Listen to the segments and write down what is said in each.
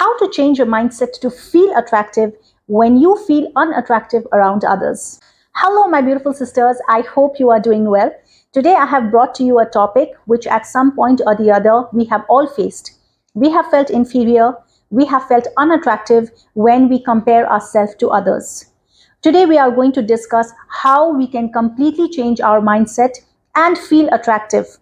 How to change your mindset to feel attractive when you feel unattractive around others. Hello, my beautiful sisters. I hope you are doing well. Today, I have brought to you a topic which, at some point or the other, we have all faced. We have felt inferior, we have felt unattractive when we compare ourselves to others. Today, we are going to discuss how we can completely change our mindset and feel attractive.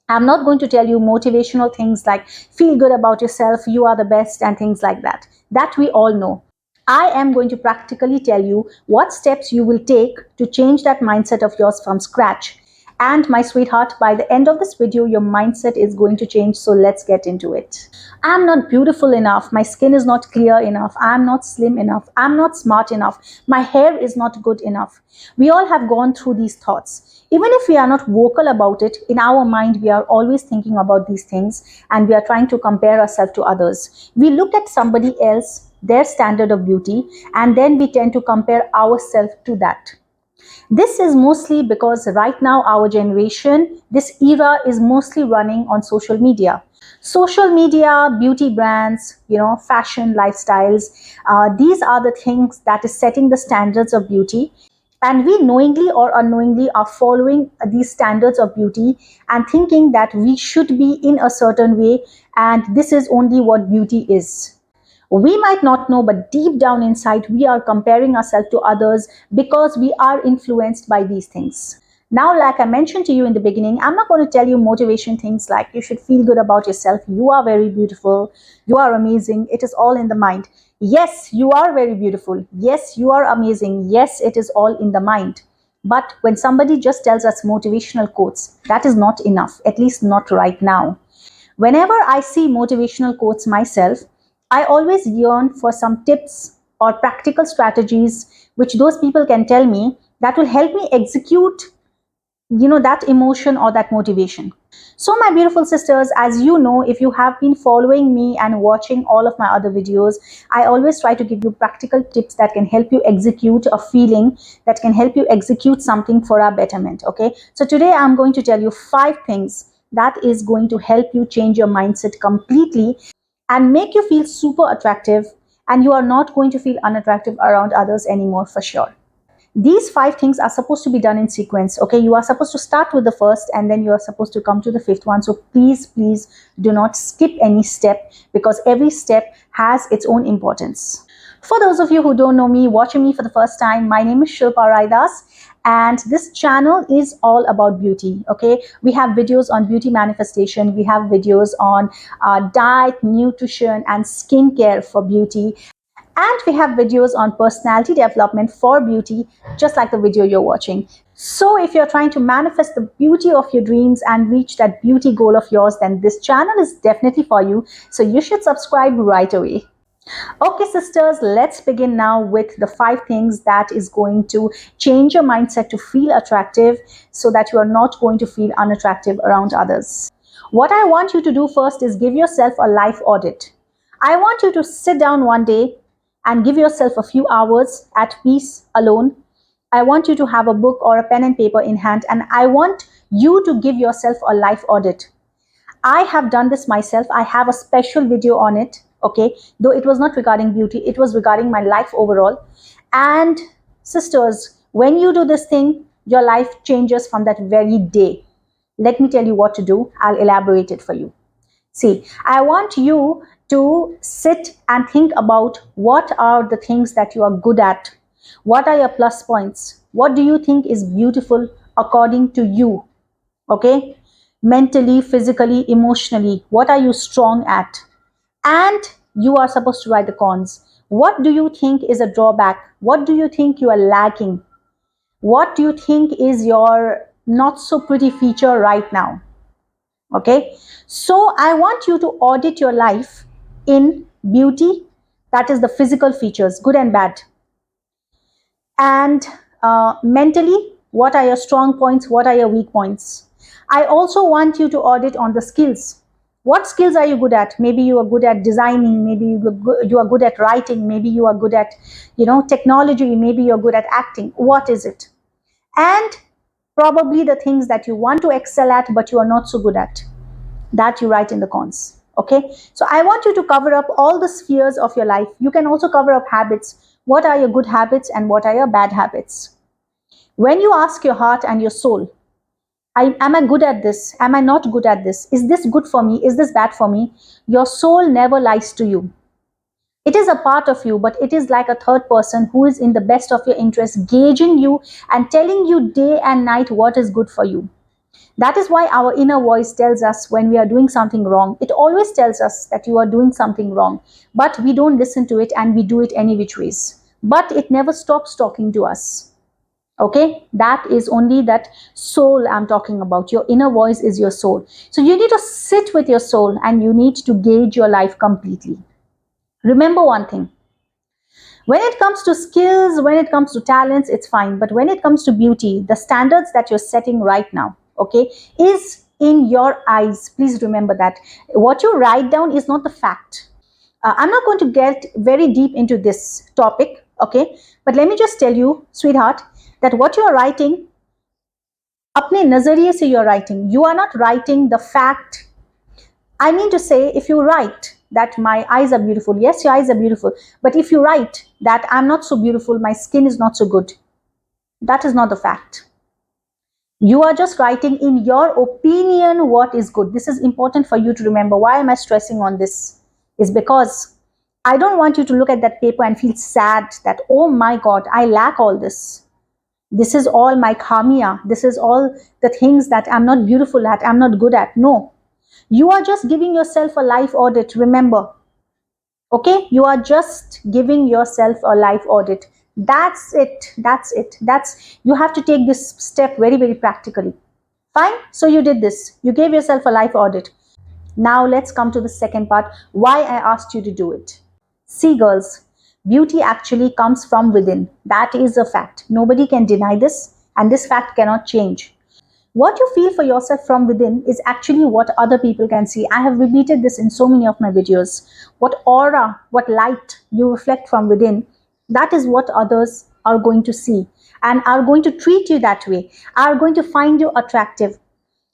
I'm not going to tell you motivational things like feel good about yourself, you are the best, and things like that. That we all know. I am going to practically tell you what steps you will take to change that mindset of yours from scratch. And my sweetheart, by the end of this video, your mindset is going to change. So let's get into it. I'm not beautiful enough. My skin is not clear enough. I'm not slim enough. I'm not smart enough. My hair is not good enough. We all have gone through these thoughts. Even if we are not vocal about it, in our mind, we are always thinking about these things and we are trying to compare ourselves to others. We look at somebody else, their standard of beauty, and then we tend to compare ourselves to that. This is mostly because right now our generation, this era is mostly running on social media. Social media, beauty brands, fashion, lifestyles, these are the things that is setting the standards of beauty. And we knowingly or unknowingly are following these standards of beauty and thinking that we should be in a certain way and this is only what beauty is. We might not know, but deep down inside, we are comparing ourselves to others because we are influenced by these things. Now, like I mentioned to you in the beginning, I'm not going to tell you motivation things like you should feel good about yourself. You are very beautiful. You are amazing. It is all in the mind. Yes, you are very beautiful. Yes, you are amazing. Yes, it is all in the mind. But when somebody just tells us motivational quotes, that is not enough, at least not right now. Whenever I see motivational quotes myself, I always yearn for some tips or practical strategies which those people can tell me that will help me execute that emotion or that motivation. So my beautiful sisters, as you know, if you have been following me and watching all of my other videos, I always try to give you practical tips that can help you execute a feeling, that can help you execute something for our betterment. Okay, so today I'm going to tell you 5 things that is going to help you change your mindset completely and make you feel super attractive, and you are not going to feel unattractive around others anymore for sure. These 5 things are supposed to be done in sequence. Okay, you are supposed to start with the first and then you are supposed to come to the 5th one. So please do not skip any step, because every step has its own importance. For those of you who don't know me, watching me for the first time, my name is Shilpa Raidas, and this channel is all about beauty. Okay, we have videos on beauty manifestation, we have videos on diet, nutrition, and skincare for beauty. And we have videos on personality development for beauty, just like the video you're watching. So if you're trying to manifest the beauty of your dreams and reach that beauty goal of yours, then this channel is definitely for you. So you should subscribe right away. Okay, sisters, let's begin now with the 5 things that is going to change your mindset to feel attractive so that you are not going to feel unattractive around others. What I want you to do first is give yourself a life audit. I want you to sit down one day and give yourself a few hours at peace alone. I want you to have a book or a pen and paper in hand, and I want you to give yourself a life audit. I have done this myself. I have a special video on it, okay? Though it was not regarding beauty, it was regarding my life overall. And sisters, when you do this thing, your life changes from that very day. Let me tell you what to do. I'll elaborate it for you. See, I want you to sit and think about what are the things that you are good at. What are your plus points? What do you think is beautiful according to you? Okay? Mentally, physically, emotionally, what are you strong at? And you are supposed to write the cons. What do you think is a drawback? What do you think you are lacking? What do you think is your not so pretty feature right now? Okay, so I want you to audit your life in beauty, that is the physical features, good and bad, and mentally, what are your strong points, what are your weak points. I also want you to audit on the skills. What skills are you good at? Maybe you are good at designing, maybe you are good at writing, maybe you are good at technology, maybe you're good at acting. What is it? And probably the things that you want to excel at but you are not so good at, that you write in the cons. Okay, so I want you to cover up all the spheres of your life. You can also cover up habits. What are your good habits and what are your bad habits? When you ask your heart and your soul, am I good at this? Am I not good at this? Is this good for me? Is this bad for me? Your soul never lies to you. It is a part of you, but it is like a third person who is in the best of your interest, gauging you and telling you day and night what is good for you. That is why our inner voice tells us when we are doing something wrong. It always tells us that you are doing something wrong, but we don't listen to it and we do it any which ways. But it never stops talking to us. Okay, that is only that soul I'm talking about. Your inner voice is your soul. So you need to sit with your soul and you need to gauge your life completely. Remember one thing. When it comes to skills, when it comes to talents, it's fine. But when it comes to beauty, the standards that you're setting right now, okay, is in your eyes. Please remember that. What you write down is not the fact. I'm not going to get very deep into this topic, okay, but let me just tell you, sweetheart, that what you are writing, अपने नजरिए से you are writing. You are not writing the fact. I mean to say, if you write that my eyes are beautiful, yes, your eyes are beautiful, but if you write that I'm not so beautiful, my skin is not so good, that is not the fact. You are just writing in your opinion what is good. This is important for you to remember. Why am I stressing on this? Is because I don't want you to look at that paper and feel sad that, oh my God, I lack all this. This is all my khamia. This is all the things that I'm not beautiful at, I'm not good at. No. You are just giving yourself a life audit, remember. Okay? You are just giving yourself a life audit. That's it. That's it. You have to take this step very, very practically. Fine? So you did this. You gave yourself a life audit. Now let's come to the second part, why I asked you to do it. See, girls, beauty actually comes from within. That is a fact. Nobody can deny this, and this fact cannot change. What you feel for yourself from within is actually what other people can see. I have repeated this in so many of my videos. What aura, what light you reflect from within, that is what others are going to see and are going to treat you that way, are going to find you attractive.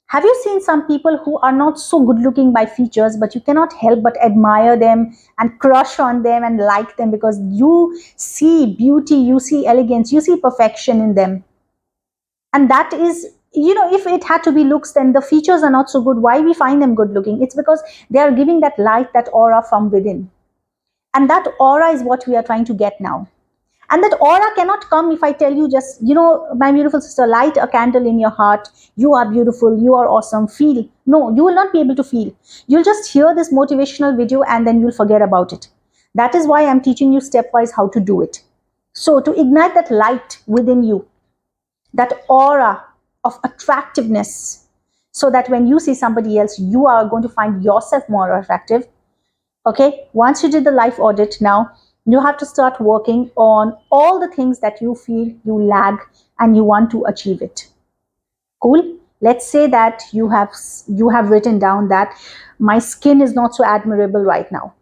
Have you seen some people who are not so good looking by features, but you cannot help but admire them and crush on them and like them because you see beauty, you see elegance, you see perfection in them. And that is, if it had to be looks, then the features are not so good. Why we find them good looking? It's because they are giving that light, that aura from within. And that aura is what we are trying to get now. And that aura cannot come if I tell you just, my beautiful sister, light a candle in your heart. You are beautiful. You are awesome. Feel. No, you will not be able to feel. You'll just hear this motivational video and then you'll forget about it. That is why I'm teaching you stepwise how to do it. So to ignite that light within you, that aura of attractiveness, so that when you see somebody else, you are going to find yourself more attractive. Okay, once you did the life audit, now you have to start working on all the things that you feel you lag and you want to achieve it. Cool. Let's say that you have written down that my skin is not so admirable right now.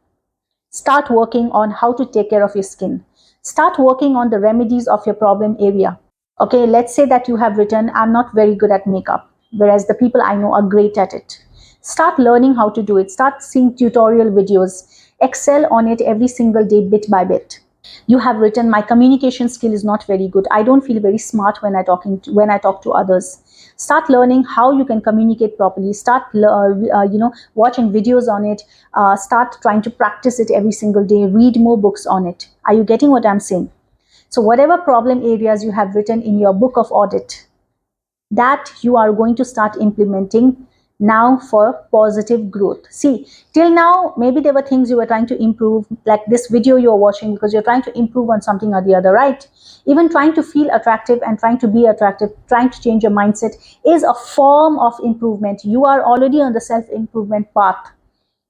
Start working on how to take care of your skin. Start working on the remedies of your problem area. Okay, let's say that you have written, I'm not very good at makeup, whereas the people I know are great at it. Start learning how to do it. Start seeing tutorial videos. Excel on it every single day, bit by bit. You have written, my communication skill is not very good. I don't feel very smart when I talk to others. Start learning how you can communicate properly. Start watching videos on it. Start trying to practice it every single day. Read more books on it. Are you getting what I'm saying? So whatever problem areas you have written in your book of audit, that you are going to start implementing now for positive growth. See, till now, maybe there were things you were trying to improve, like this video you're watching because you're trying to improve on something or the other, right? Even trying to feel attractive and trying to be attractive, trying to change your mindset is a form of improvement. You are already on the self-improvement path,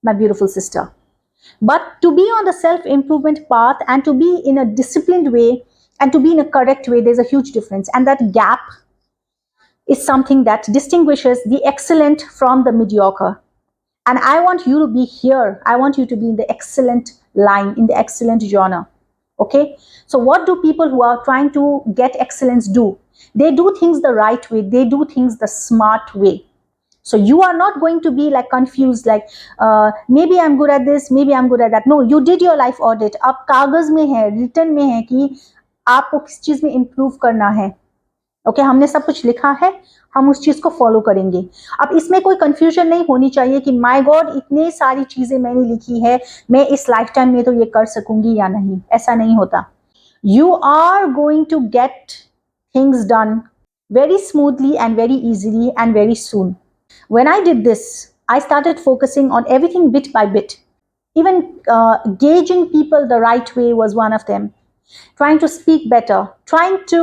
my beautiful sister. But to be on the self-improvement path and to be in a disciplined way and to be in a correct way, there's a huge difference. And that gap is something that distinguishes the excellent from the mediocre. And I want you to be here. I want you to be in the excellent line, in the excellent genre. Okay? So what do people who are trying to get excellence do? They do things the right way. They do things the smart way. So you are not going to be like confused, like maybe I'm good at this, maybe I'm good at that. No, you did your life audit. अब कागज में है, written में है कि आपको किस चीज में improve करना है. ओके, हमने सब कुछ लिखा है, हम उस चीज को फॉलो करेंगे. अब इसमें कोई कंफ्यूजन नहीं होनी चाहिए कि माय गॉड इतनी सारी चीजें मैंने लिखी है, मैं इस लाइफ टाइम में तो ये कर सकूंगी या नहीं. ऐसा नहीं होता. You are going to get things done very smoothly and very easily and very soon. When I did this, I started focusing on everything bit by bit. Even gauging people the right way was one of them. Trying to speak better, trying to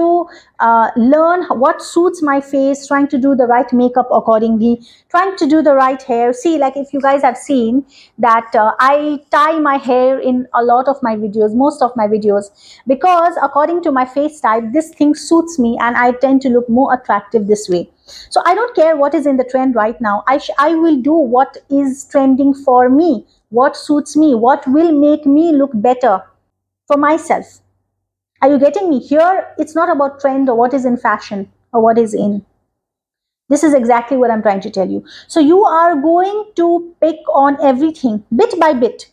learn what suits my face, trying to do the right makeup accordingly, trying to do the right hair. See, like if you guys have seen that I tie my hair in a lot of my videos, most of my videos, because according to my face type, this thing suits me and I tend to look more attractive this way. So I don't care what is in the trend right now. I will do what is trending for me, what suits me, what will make me look better for myself. Are you getting me? Here, it's not about trend or what is in fashion or what is in. This is exactly what I'm trying to tell you. So you are going to pick on everything bit by bit.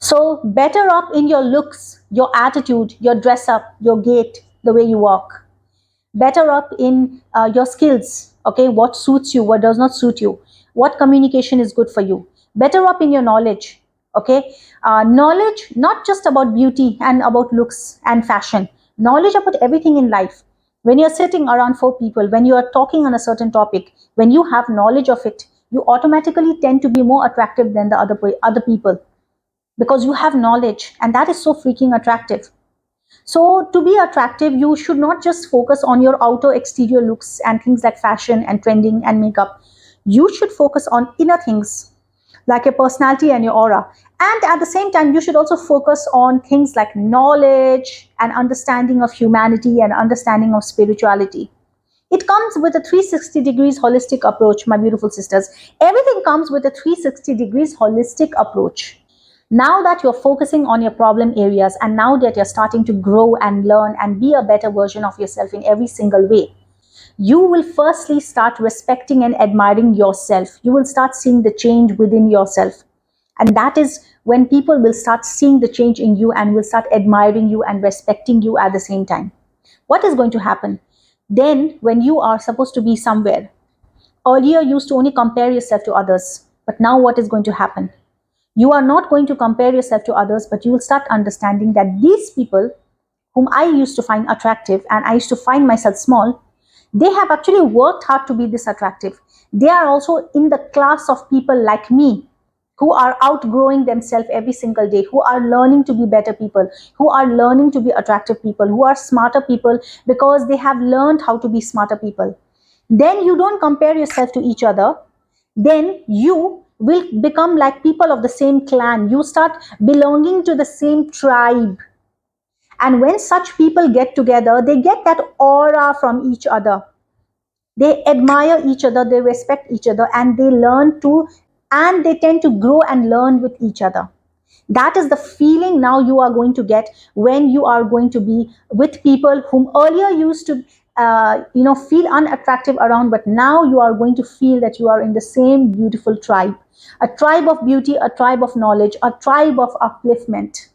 So better up in your looks, your attitude, your dress up, your gait, the way you walk. Better up in your skills. Okay, what suits you, what does not suit you, what communication is good for you. Better up in your knowledge. Okay, knowledge not just about beauty and about looks and fashion, knowledge about everything in life. When you're sitting around 4 people, when you are talking on a certain topic, when you have knowledge of it, you automatically tend to be more attractive than the other people, because you have knowledge, and that is so freaking attractive. So to be attractive, you should not just focus on your outer exterior looks and things like fashion and trending and makeup. You should focus on inner things like your personality and your aura. And at the same time, you should also focus on things like knowledge and understanding of humanity and understanding of spirituality. It comes with a 360 degrees holistic approach, my beautiful sisters. Everything comes with a 360 degrees holistic approach. Now that you're focusing on your problem areas, and now that you're starting to grow and learn and be a better version of yourself in every single way, you will firstly start respecting and admiring yourself. You will start seeing the change within yourself. And that is when people will start seeing the change in you and will start admiring you and respecting you at the same time. What is going to happen? Then, when you are supposed to be somewhere, earlier you used to only compare yourself to others. But now what is going to happen? You are not going to compare yourself to others, but you will start understanding that these people whom I used to find attractive and I used to find myself small, they have actually worked hard to be this attractive. They are also in the class of people like me who are outgrowing themselves every single day, who are learning to be better people, who are learning to be attractive people, who are smarter people because they have learned how to be smarter people. Then you don't compare yourself to each other. Then you will become like people of the same clan. You start belonging to the same tribe. And when such people get together, they get that aura from each other. They admire each other, they respect each other, and they learn to, and they tend to grow and learn with each other. That is the feeling now you are going to get when you are going to be with people whom earlier used to feel unattractive around, but now you are going to feel that you are in the same beautiful tribe, a tribe of beauty, a tribe of knowledge, a tribe of upliftment.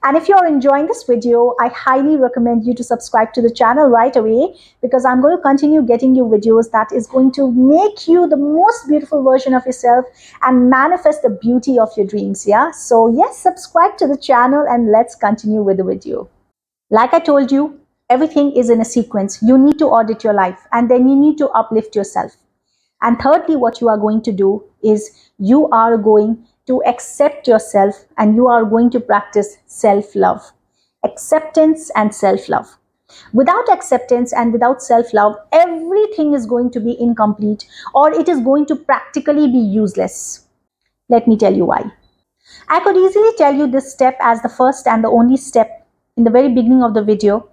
And if you're enjoying this video, I highly recommend you to subscribe to the channel right away, because I'm going to continue getting you videos that is going to make you the most beautiful version of yourself and manifest the beauty of your dreams. Yeah. So yes, subscribe to the channel and let's continue with the video. Like I told you, everything is in a sequence. You need to audit your life, and then you need to uplift yourself. And thirdly, what you are going to do is you are going to accept yourself, and you are going to practice self-love. Acceptance and self-love. Without acceptance and without self-love, everything is going to be incomplete, or it is going to practically be useless. Let me tell you why. I could easily tell you this step as the first and the only step in the very beginning of the video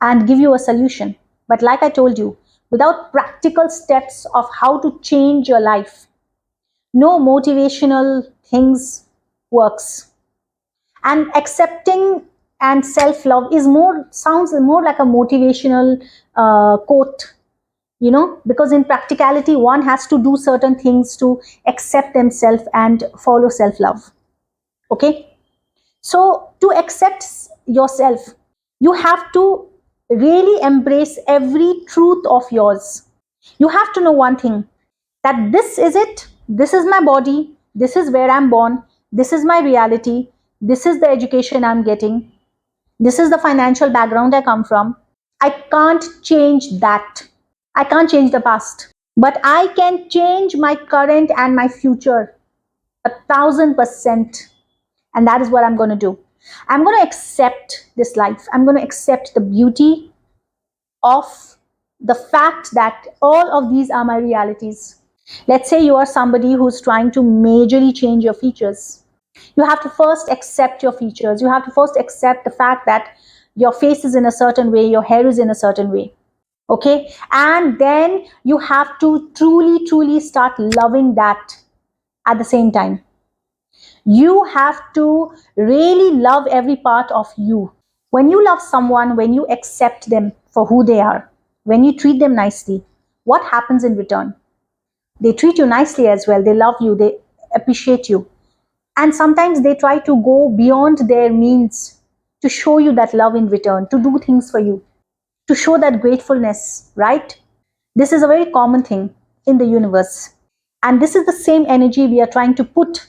and give you a solution. But like I told you, without practical steps of how to change your life, no motivational things works. And accepting and self-love is sounds more like a motivational quote because in practicality, one has to do certain things to accept themselves and follow self love. Okay, so to accept yourself, you have to really embrace every truth of yours. You have to know one thing, that this is it, this is my body, this is where I'm born, this is my reality, this is the education I'm getting, this is the financial background I come from. I can't change that. I can't change the past, but I can change my current and my future 1,000%. And that is what I'm going to do. I'm going to accept this life. I'm going to accept the beauty of the fact that all of these are my realities. Let's say you are somebody who's trying to majorly change your features. You have to first accept your features. You have to first accept the fact that your face is in a certain way, your hair is in a certain way. Okay? And then you have to truly, truly start loving that at the same time. You have to really love every part of you. When you love someone, when you accept them for who they are, when you treat them nicely, what happens in return? They treat you nicely as well. They love you, they appreciate you. And sometimes they try to go beyond their means to show you that love in return, to do things for you, to show that gratefulness, right? This is a very common thing in the universe. And this is the same energy we are trying to put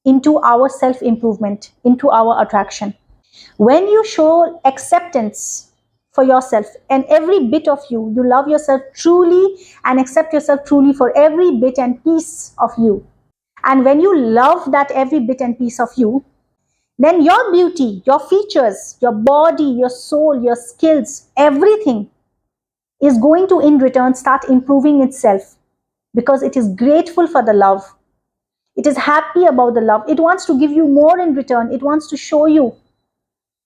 into our self improvement, into our attraction. When you show acceptance for yourself and every bit of you, you love yourself truly and accept yourself truly for every bit and piece of you. And when you love that every bit and piece of you, then your beauty, your features, your body, your soul, your skills, everything is going to in return start improving itself because it is grateful for the love. It is happy about the love. It wants to give you more in return. It wants to show you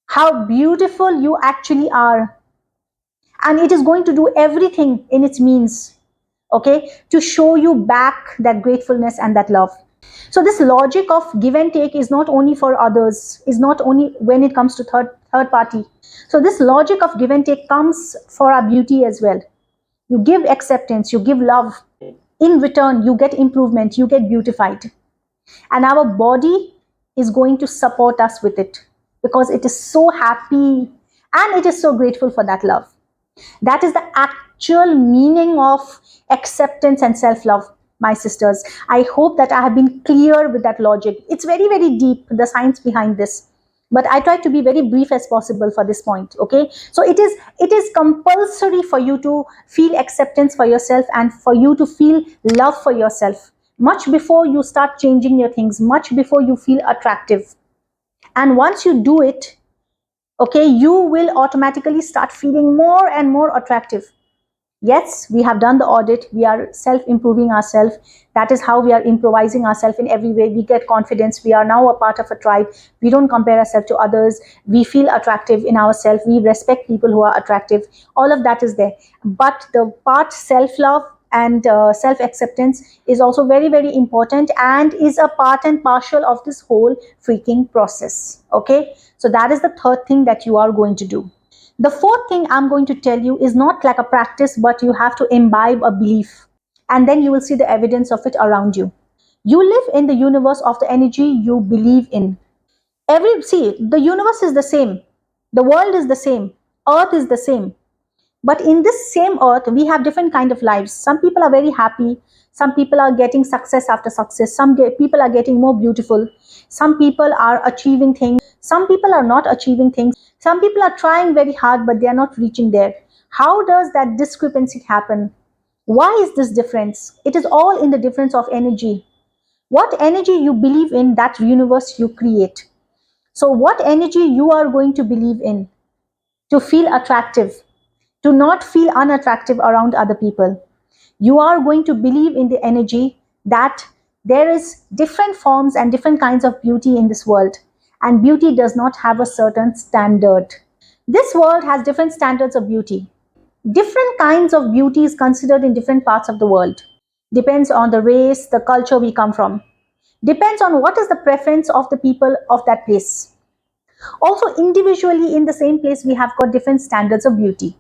how beautiful you actually are. And it is going to do everything in its means, okay, to show you back that gratefulness and that love. So this logic of give and take is not only for others, is not only when it comes to third party. So this logic of give and take comes for our beauty as well. You give acceptance, you give love. In return, you get improvement, you get beautified. And our body is going to support us with it because it is so happy and it is so grateful for that love. That is the actual meaning of acceptance and self-love, my sisters. I hope that I have been clear with that logic. It's very, very deep, the science behind this. But I try to be very brief as possible for this point. Okay. So it is compulsory for you to feel acceptance for yourself and for you to feel love for yourself much before you start changing your things, much before you feel attractive. And once you do it, okay, you will automatically start feeling more and more attractive. Yes, we have done the audit. We are self-improving ourselves. That is how we are improvising ourselves in every way. We get confidence. We are now a part of a tribe. We don't compare ourselves to others. We feel attractive in ourselves. We respect people who are attractive. All of that is there. But the part self-love and self-acceptance is also very, very important and is a part and partial of this whole freaking process. Okay, so that is the third thing that you are going to do. The fourth thing I'm going to tell you is not like a practice, but you have to imbibe a belief, and then you will see the evidence of it around you. You live in the universe of the energy you believe in. See, the universe is the same, the world is the same, earth is the same. But in this same earth, we have different kind of lives. Some people are very happy. Some people are getting success after success. People are getting more beautiful. Some people are achieving things. Some people are not achieving things. Some people are trying very hard, but they are not reaching there. How does that discrepancy happen? Why is this difference? It is all in the difference of energy. What energy you believe in, that universe you create. So what energy you are going to believe in to feel attractive, to not feel unattractive around other people. You are going to believe in the energy that there is different forms and different kinds of beauty in this world, and beauty does not have a certain standard. This world has different standards of beauty. Different kinds of beauty is considered in different parts of the world. Depends on the race, the culture we come from. Depends on what is the preference of the people of that place. Also, individually in the same place, we have got different standards of beauty.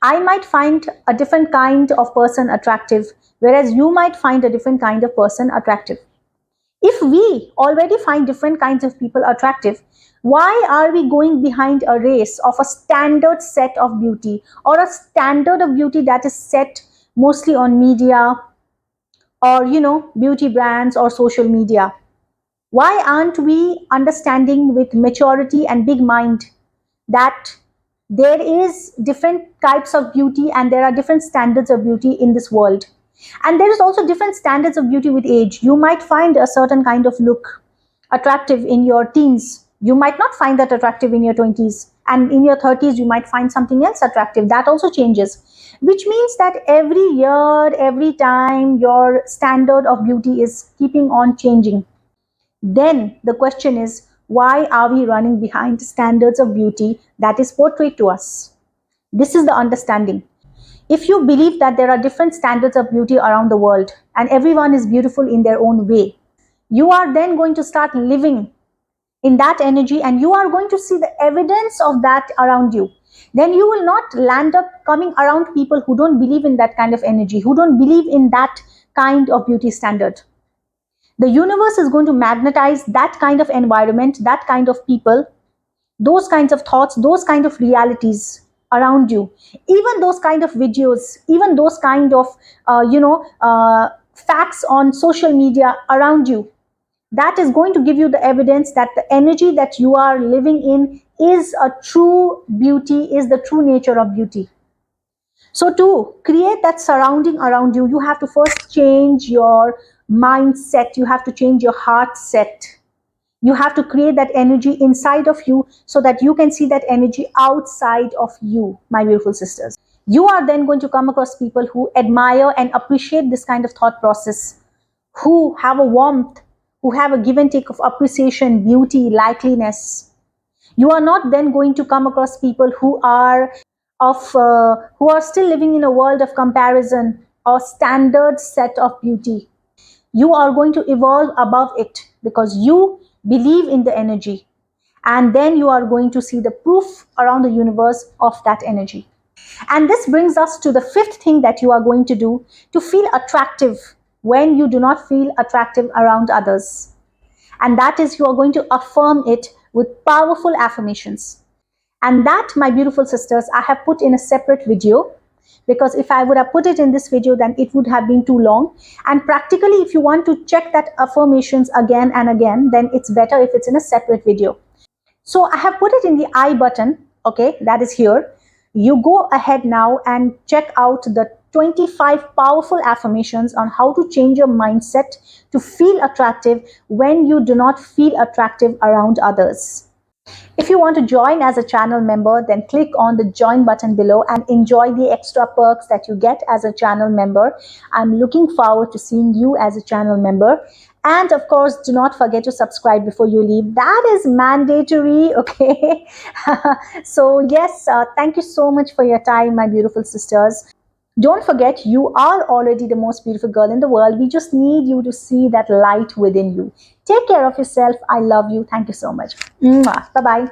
I might find a different kind of person attractive, whereas you might find a different kind of person attractive. If we already find different kinds of people attractive, why are we going behind a race of a standard set of beauty, or a standard of beauty that is set mostly on media, or beauty brands or social media? Why aren't we understanding with maturity and big mind that there is different types of beauty and there are different standards of beauty in this world? And there is also different standards of beauty with age. You might find a certain kind of look attractive in your teens. You might not find that attractive in your 20s. And in your 30s, you might find something else attractive. That also changes. Which means that every year, every time, your standard of beauty is keeping on changing. Then the question is, why are we running behind standards of beauty that is portrayed to us? This is the understanding. If you believe that there are different standards of beauty around the world and everyone is beautiful in their own way, you are then going to start living in that energy, and you are going to see the evidence of that around you. Then you will not land up coming around people who don't believe in that kind of energy, who don't believe in that kind of beauty standard. The universe is going to magnetize that kind of environment, that kind of people, those kinds of thoughts, those kind of realities around you, even those kind of videos, even those kind of facts on social media around you. That is going to give you the evidence that the energy that you are living in is a true beauty, is the true nature of beauty. So to create that surrounding around you, you have to first change your mindset, you have to change your heart set. You have to create that energy inside of you so that you can see that energy outside of you, my beautiful sisters. You are then going to come across people who admire and appreciate this kind of thought process, who have a warmth, who have a give and take of appreciation, beauty, likeliness. You are not then going to come across people who are who are still living in a world of comparison or standard set of beauty. You are going to evolve above it because you believe in the energy, and then you are going to see the proof around the universe of that energy. And this brings us to the fifth thing that you are going to do to feel attractive when you do not feel attractive around others. And that is, you are going to affirm it with powerful affirmations. And that, my beautiful sisters, I have put in a separate video, because if I would have put it in this video, then it would have been too long. And practically, if you want to check that affirmations again and again, then it's better if it's in a separate video. So I have put it in the I button, okay, that is here. You go ahead now and check out the 25 powerful affirmations on how to change your mindset to feel attractive when you do not feel attractive around others. If you want to join as a channel member, then click on the join button below and enjoy the extra perks that you get as a channel member. I'm looking forward to seeing you as a channel member. And of course, do not forget to subscribe before you leave. That is mandatory, okay? So yes, thank you so much for your time, my beautiful sisters. Don't forget, you are already the most beautiful girl in the world. We just need you to see that light within you. Take care of yourself. I love you. Thank you so much. Bye-bye.